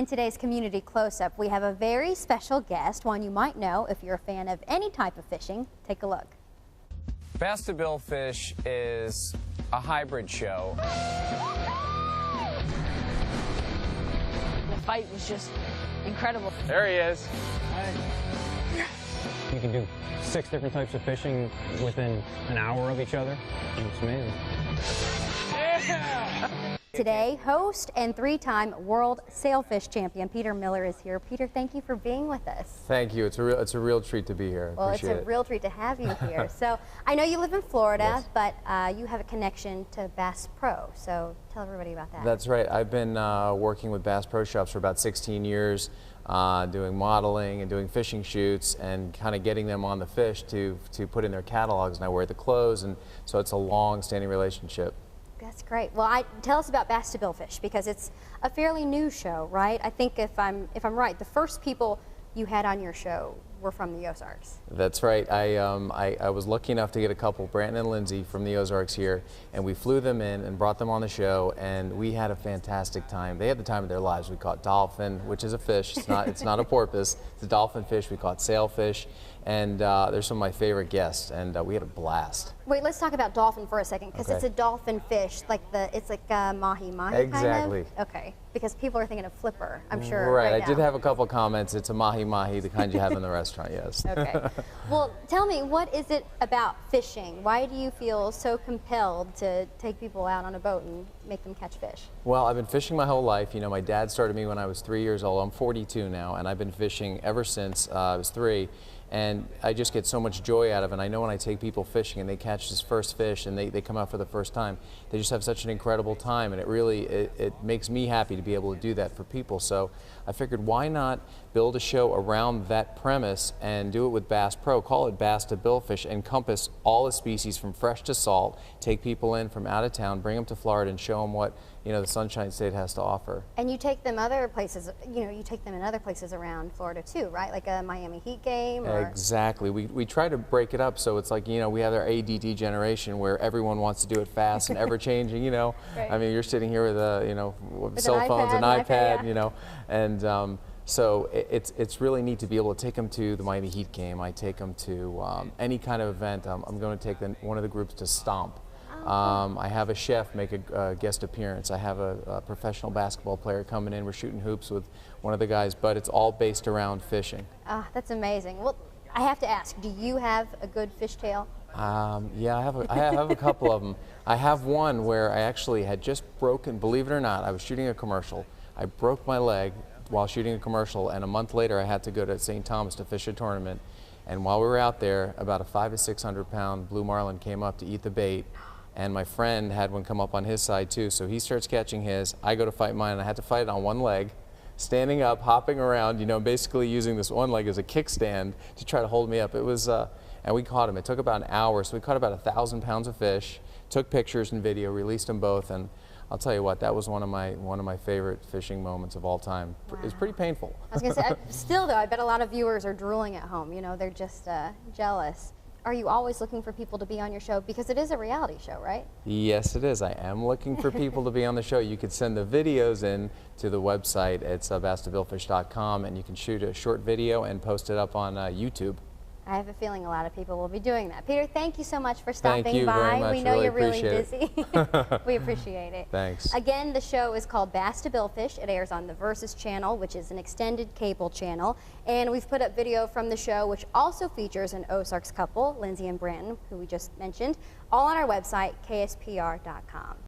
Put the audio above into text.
In today's Community Close-Up, we have a very special guest, one you might know if you're a fan of any type of fishing. Take a look. Bass to Billfish is a hybrid show. The fight was just incredible. There he is. You can do 6 different types of fishing within an hour of each other. It's amazing. Today, host and 3-time world sailfish champion Peter Miller is here. Peter, thank you for being with us. Thank you. It's a real treat to be here. Well, it's a real treat to have you here. So I know you live in Florida, Yes. but you have a connection to Bass Pro. So tell everybody about that. That's right. I've been working with Bass Pro Shops for about 16 years, doing modeling and doing fishing shoots and kind of getting them on the fish to put in their catalogs, and I wear the clothes, and so it's a long-standing relationship. That's great. Well, tell us about Bass to Billfish, because it's a fairly new show, right? I think if I'm right, the first people you had on your show were from the Ozarks. That's right. I was lucky enough to get a couple, Brandon and Lindsay from the Ozarks here, and we flew them in and brought them on the show, and we had a fantastic time. They had the time of their lives. We caught dolphin, which is a fish. It's not a porpoise. It's a dolphin fish. We caught sailfish, and they're some of my favorite guests, and we had a blast. Wait, let's talk about dolphin for a second, because Okay. it's a dolphin fish, it's like mahi-mahi Exactly. kind of? Okay, because people are thinking of flipper, I'm sure. Right. I now. did have a couple comments. It's a mahi-mahi, the kind you have in the restaurant, yes. Okay. Well, tell me, what is it about fishing? Why do you feel so compelled to take people out on a boat and make them catch fish? Well, I've been fishing my whole life. You know, my dad started me when I was 3 years old. I'm 42 now, and I've been fishing ever since I was 3. And I just get so much joy out of it. And I know when I take people fishing and they catch this first fish and they come out for the first time, they just have such an incredible time, and it really it makes me happy to be able to do that for people. So I figured, why not build a show around that premise and do it with Bass Pro, call it Bass to Billfish, encompass all the species from fresh to salt, take people in from out of town, bring them to Florida and show them what, you know, the Sunshine State has to offer. And you take them other places, you take them in other places around Florida too, right? Like a Miami Heat game? Or... Exactly. We try to break it up so it's like, you know, we have our ADD generation where everyone wants to do it fast and ever changing, you know. Right. I mean, you're sitting here with you know, with cell an phones, iPad, an iPad, yeah. you know, and so it's really neat to be able to take them to the Miami Heat game. I take them to any kind of event. I'm going to take one of the groups to Stomp. I have a chef make a guest appearance. I have a professional basketball player coming in. We're shooting hoops with one of the guys, but it's all based around fishing. Ah, that's amazing. Well, I have to ask, do you have a good fishtail? Yeah, I have a couple of them. I have one where I actually had just broken, believe it or not, I was shooting a commercial. I broke my leg while shooting a commercial, and a month later I had to go to St. Thomas to fish a tournament. And while we were out there, about a 500 to 600 pound blue marlin came up to eat the bait, and my friend had one come up on his side too, so he starts catching his. I go to fight mine, and I had to fight it on one leg, standing up, hopping around, you know, basically using this one leg as a kickstand to try to hold me up. It was, and we caught him. It took about an hour, so we caught about 1,000 pounds of fish, took pictures and video, released them both, and I'll tell you what, that was one of my favorite fishing moments of all time. Wow. It was pretty painful. I was going to say, still though, I bet a lot of viewers are drooling at home. You know, they're just jealous. Are you always looking for people to be on your show? Because it is a reality show, right? Yes, it is. I am looking for people to be on the show. You could send the videos in to the website. It's basstobillfish.com, and you can shoot a short video and post it up on YouTube. I have a feeling a lot of people will be doing that. Peter, thank you so much for stopping by. Thank you very much. We know Really you're really appreciate busy. We appreciate it. Thanks. Again, the show is called Bass to Billfish. It airs on the Versus channel, which is an extended cable channel. And we've put up video from the show, which also features an Ozarks couple, Lindsay and Brandon, who we just mentioned, all on our website, KSPR.com.